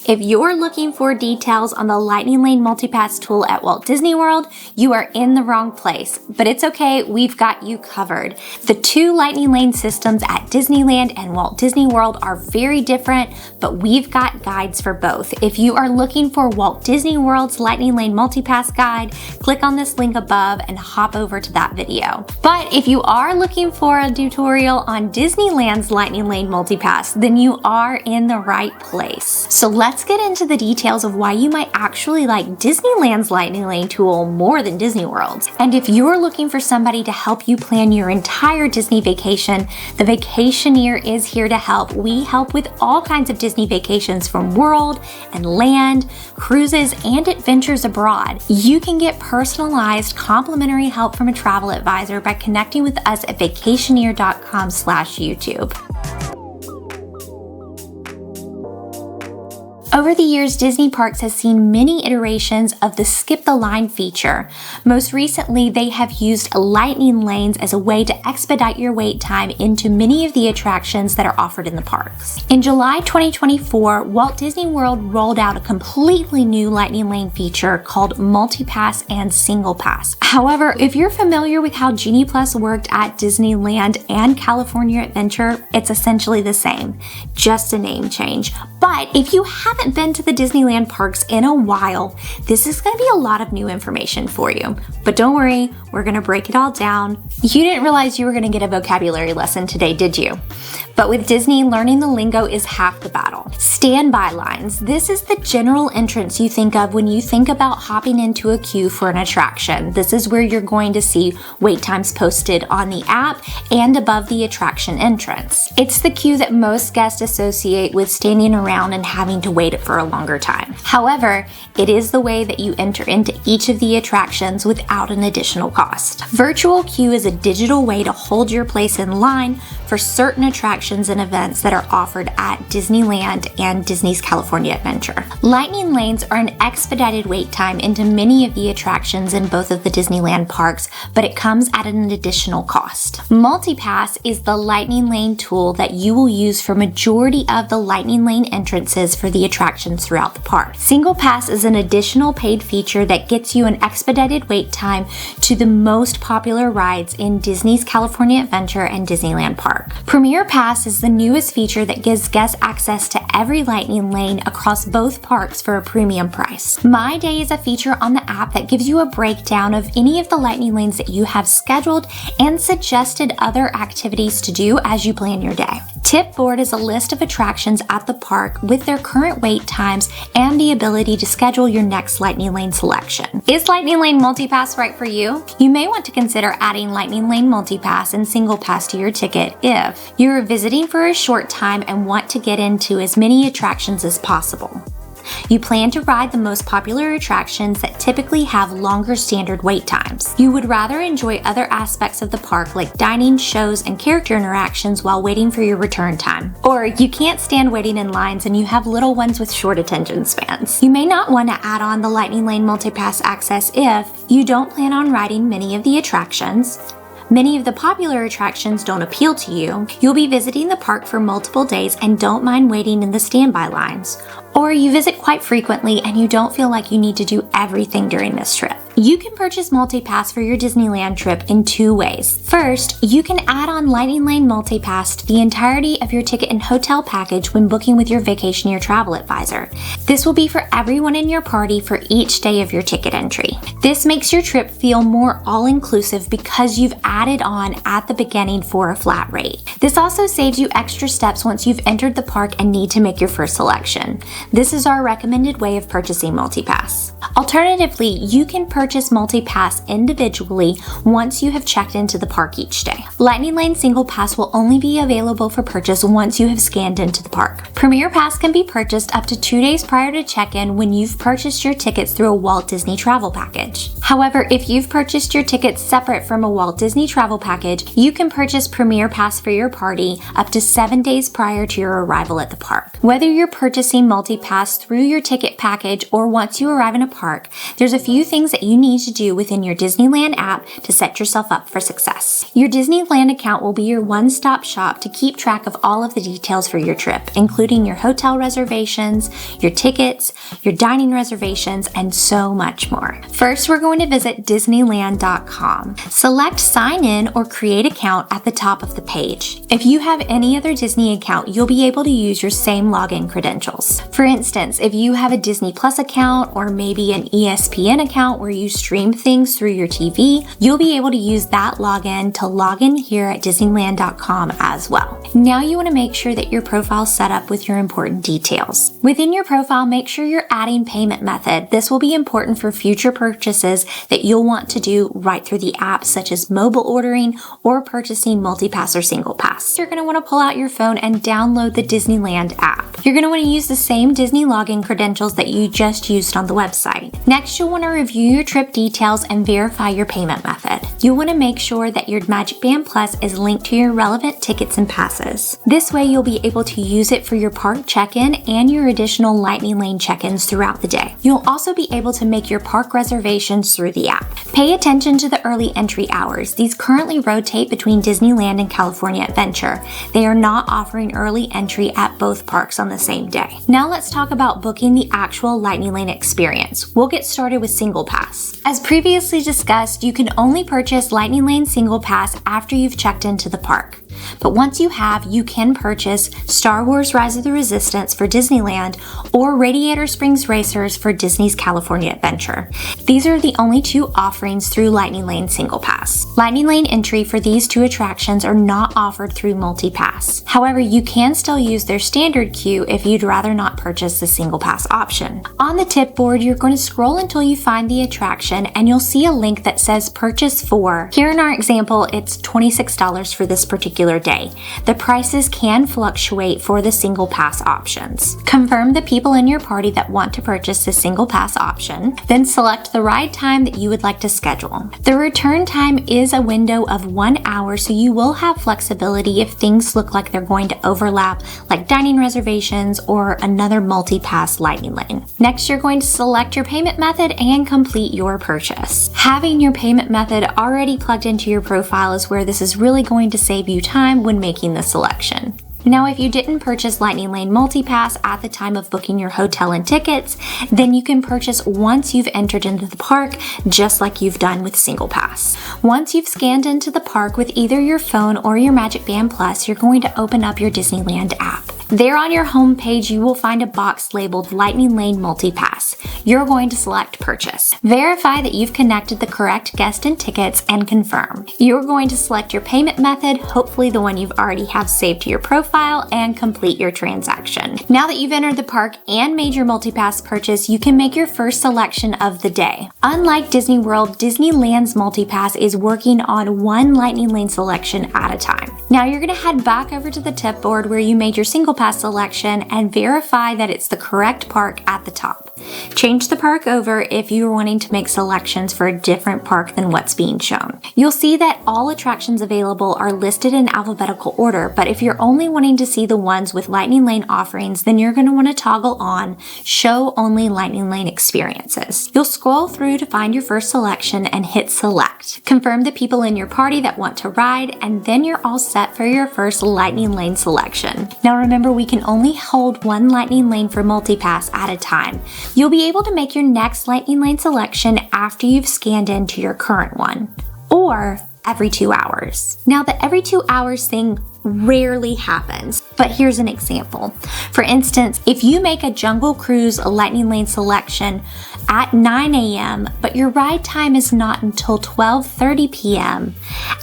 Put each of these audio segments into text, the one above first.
If you're looking for details on the Lightning Lane Multipass tool at Walt Disney World, you are in the wrong place, but it's okay, we've got you covered. The two Lightning Lane systems at Disneyland and Walt Disney World are very different, but we've got guides for both. If you are looking for Walt Disney World's Lightning Lane Multipass guide, click on this link above and hop over to that video. But if you are looking for a tutorial on Disneyland's Lightning Lane Multipass, then you are in the right place. So let's get into the details of why you might actually like Disneyland's Lightning Lane tool more than Disney World's. And if you're looking for somebody to help you plan your entire Disney vacation, the Vacationeer is here to help. We help with all kinds of Disney vacations from world and land, cruises, and adventures abroad. You can get personalized, complimentary help from a travel advisor by connecting with us at vacationeer.com/YouTube. Over the years, Disney Parks has seen many iterations of the Skip the Line feature. Most recently, they have used lightning lanes as a way to expedite your wait time into many of the attractions that are offered in the parks. In July 2024, Walt Disney World rolled out a completely new lightning lane feature called Multipass and Single Pass. However, if you're familiar with how Genie Plus worked at Disneyland and California Adventure, it's essentially the same, just a name change. But if you haven't been to the Disneyland parks in a while, this is going to be a lot of new information for you. But don't worry, we're going to break it all down. You didn't realize you were going to get a vocabulary lesson today, did you? But with Disney, learning the lingo is half the battle. Standby lines. This is the general entrance you think of when you think about hopping into a queue for an attraction. This is where you're going to see wait times posted on the app and above the attraction entrance. It's the queue that most guests associate with standing around and having to wait for a longer time. However, it is the way that you enter into each of the attractions without an additional cost. Virtual queue is a digital way to hold your place in line for certain attractions and events that are offered at Disneyland and Disney's California Adventure. Lightning lanes are an expedited wait time into many of the attractions in both of the Disneyland parks, but it comes at an additional cost. Multipass is the lightning lane tool that you will use for majority of the lightning lane entrances for the attractions throughout the park. Single Pass is an additional paid feature that gets you an expedited wait time to the most popular rides in Disney's California Adventure and Disneyland Park. Premier Pass is the newest feature that gives guests access to every lightning lane across both parks for a premium price. My Day is a feature on the app that gives you a breakdown of any of the lightning lanes that you have scheduled and suggested other activities to do as you plan your day. Tipboard is a list of attractions at the park with their current wait times and the ability to schedule your next lightning lane selection. Is Lightning Lane Multipass right for you? You may want to consider adding Lightning Lane Multipass and Single Pass to your ticket if you're visiting for a short time and want to get into as many attractions as possible. You plan to ride the most popular attractions that typically have longer standard wait times. You would rather enjoy other aspects of the park like dining, shows, and character interactions while waiting for your return time. Or you can't stand waiting in lines and you have little ones with short attention spans. You may not want to add on the Lightning Lane Multipass access if you don't plan on riding many of the attractions, many of the popular attractions don't appeal to you, you'll be visiting the park for multiple days and don't mind waiting in the standby lines, or you visit quite frequently and you don't feel like you need to do everything during this trip. You can purchase Multipass for your Disneyland trip in two ways. First, you can add on Lightning Lane Multipass to the entirety of your ticket and hotel package when booking with your Vacationeer travel advisor. This will be for everyone in your party for each day of your ticket entry. This makes your trip feel more all-inclusive because you've added on at the beginning for a flat rate. This also saves you extra steps once you've entered the park and need to make your first selection. This is our recommended way of purchasing Multipass. Alternatively, you can purchase Multipass individually once you have checked into the park each day. Lightning Lane Single Pass will only be available for purchase once you have scanned into the park. Premier Pass can be purchased up to 2 days prior to check-in when you've purchased your tickets through a Walt Disney travel package. However, if you've purchased your tickets separate from a Walt Disney travel package, you can purchase Premier Pass for your party up to 7 days prior to your arrival at the park. Whether you're purchasing Multipass multi-pass through your ticket package or once you arrive in a park, there's a few things that you need to do within your Disneyland app to set yourself up for success. Your Disneyland account will be your one-stop shop to keep track of all of the details for your trip, including your hotel reservations, your tickets, your dining reservations, and so much more. First, we're going to visit DISNEYLAND.com. Select Sign In or Create Account at the top of the page. If you have any other Disney account, you'll be able to use your same login credentials. For instance, if you have a Disney Plus account or maybe an ESPN account where you stream things through your TV, you'll be able to use that login to log in here at Disneyland.com as well. Now you want to make sure that your profile is set up with your important details. Within your profile, make sure you're adding payment method. This will be important for future purchases that you'll want to do right through the app, such as mobile ordering or purchasing multi-pass or single pass. You're going to want to pull out your phone and download the Disneyland app. You're going to want to use the same Disney login credentials that you just used on the website. Next, you'll want to review your trip details and verify your payment method. You'll want to make sure that your Magic Band Plus is linked to your relevant tickets and passes. This way, you'll be able to use it for your park check-in and your additional Lightning Lane check-ins throughout the day. You'll also be able to make your park reservations through the app. Pay attention to the early entry hours. These currently rotate between Disneyland and California Adventure. They are not offering early entry at both parks on the same day. Now let's talk about booking the actual Lightning Lane experience. We'll get started with Single Pass. As previously discussed, you can only purchase Lightning Lane Single Pass after you've checked into the park. But once you have, you can purchase Star Wars Rise of the Resistance for Disneyland or Radiator Springs Racers for Disney's California Adventure. These are the only two offerings through Lightning Lane Single Pass. Lightning Lane entry for these two attractions are not offered through multi-pass. However, you can still use their standard queue if you'd rather not purchase the Single Pass option. On the tip board, you're going to scroll until you find the attraction and you'll see a link that says Purchase For. Here in our example, it's $26 for this particular day. The prices can fluctuate for the single pass options. Confirm the people in your party that want to purchase the single pass option, then select the ride time that you would like to schedule. The return time is a window of 1 hour, so you will have flexibility if things look like they're going to overlap, like dining reservations or another multi-pass Lightning Lane. Next, you're going to select your payment method and complete your purchase. Having your payment method already plugged into your profile is where this is really going to save you time when making the selection. Now, if you didn't purchase Lightning Lane Multipass at the time of booking your hotel and tickets, then you can purchase once you've entered into the park, just like you've done with Single Pass. Once you've scanned into the park with either your phone or your Magic Band Plus, you're going to open up your Disneyland app. There on your home page, you will find a box labeled Lightning Lane Multipass. You're going to select Purchase. Verify that you've connected the correct guest and tickets and confirm. You're going to select your payment method, hopefully the one you've already have saved to your profile, and complete your transaction. Now that you've entered the park and made your Multipass purchase, you can make your first selection of the day. Unlike Disney World, Disneyland's Multipass is working on one Lightning Lane selection at a time. Now you're going to head back over to the tip board where you made your Single Pass selection and verify that it's the correct park at the top. Change the park over if you're wanting to make selections for a different park than what's being shown. You'll see that all attractions available are listed in alphabetical order, but if you're only wanting to see the ones with Lightning Lane offerings, then you're going to want to toggle on Show Only Lightning Lane Experiences. You'll scroll through to find your first selection and hit Select. Confirm the people in your party that want to ride, and then you're all set for your first Lightning Lane selection. Now remember, we can only hold one Lightning Lane for Multipass at a time. You'll be able to make your next Lightning Lane selection after you've scanned into your current one, or every 2 hours. Now, the every 2 hours thing rarely happens, but here's an example. For instance, if you make a Jungle Cruise Lightning Lane selection at 9 a.m., but your ride time is not until 12:30 p.m.,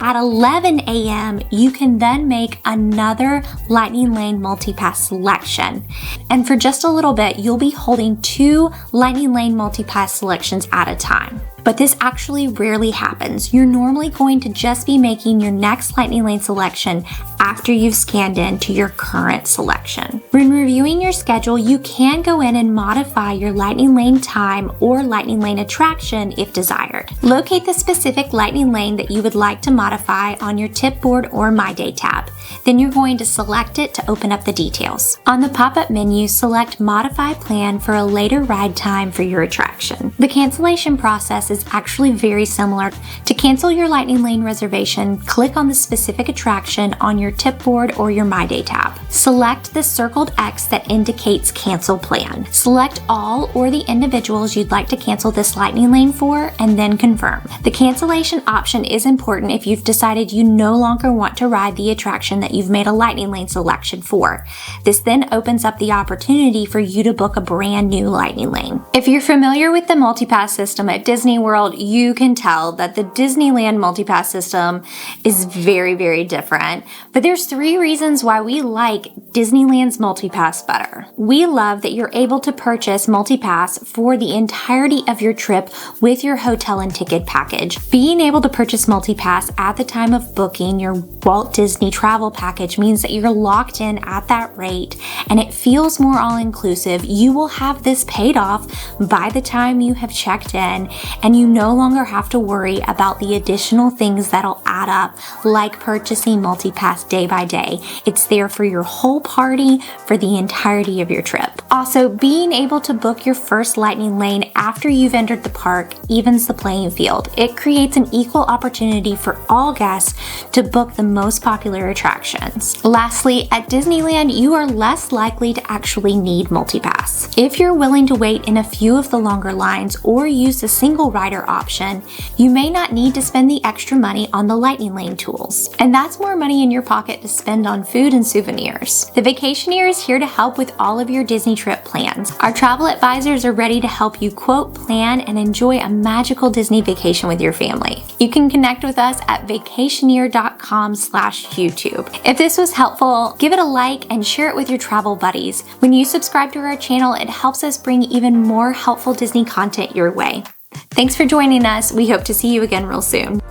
at 11 a.m., you can then make another Lightning Lane Multipass selection. And for just a little bit, you'll be holding two Lightning Lane Multipass selections at a time. but this actually rarely happens. You're normally going to just be making your next Lightning Lane selection after you've scanned in to your current selection. When reviewing your schedule, you can go in and modify your Lightning Lane time or Lightning Lane attraction if desired. Locate the specific Lightning Lane that you would like to modify on your tip board or My Day tab. Then you're going to select it to open up the details. On the pop-up menu, select Modify Plan for a later ride time for your attraction. The cancellation process is actually very similar. To cancel your Lightning Lane reservation, click on the specific attraction on your tip board or your My Day tab. Select the circled X that indicates Cancel Plan. Select all or the individuals you'd like to cancel this Lightning Lane for, and then confirm. The cancellation option is important if you've decided you no longer want to ride the attraction that you've made a Lightning Lane selection for. This then opens up the opportunity for you to book a brand new Lightning Lane. If you're familiar with the multipass system at Disney World, you can tell that the Disneyland multipass system is very, very different. But there's 3 reasons why we like Disneyland's multipass better. We love that you're able to purchase multipass for the entirety of your trip with your hotel and ticket package. Being able to purchase multipass at the time of booking your Walt Disney travel package means that you're locked in at that rate and it feels more all-inclusive. You will have this paid off by the time you have checked in, and you no longer have to worry about the additional things that'll add up, like purchasing multipass day by day. It's there for your whole party for the entirety of your trip. Also, being able to book your first Lightning Lane after you've entered the park evens the playing field. It creates an equal opportunity for all guests to book the most popular attractions. Lastly, at Disneyland, you are less likely to actually need multipass. If you're willing to wait in a few of the longer lines or use the single rider option, you may not need to spend the extra money on the Lightning Lane tools. And that's more money in your pocket to spend on food and souvenirs. The Vacationeer is here to help with all of your Disney trip plans. Our travel advisors are ready to help you quote, plan, and enjoy a magical Disney vacation with your family. You can connect with us at vacationeer.com/YouTube. If this was helpful, give it a like and share it with your travel buddies. When you subscribe to our channel, it helps us bring even more helpful Disney content your way. Thanks for joining us. We hope to see you again real soon.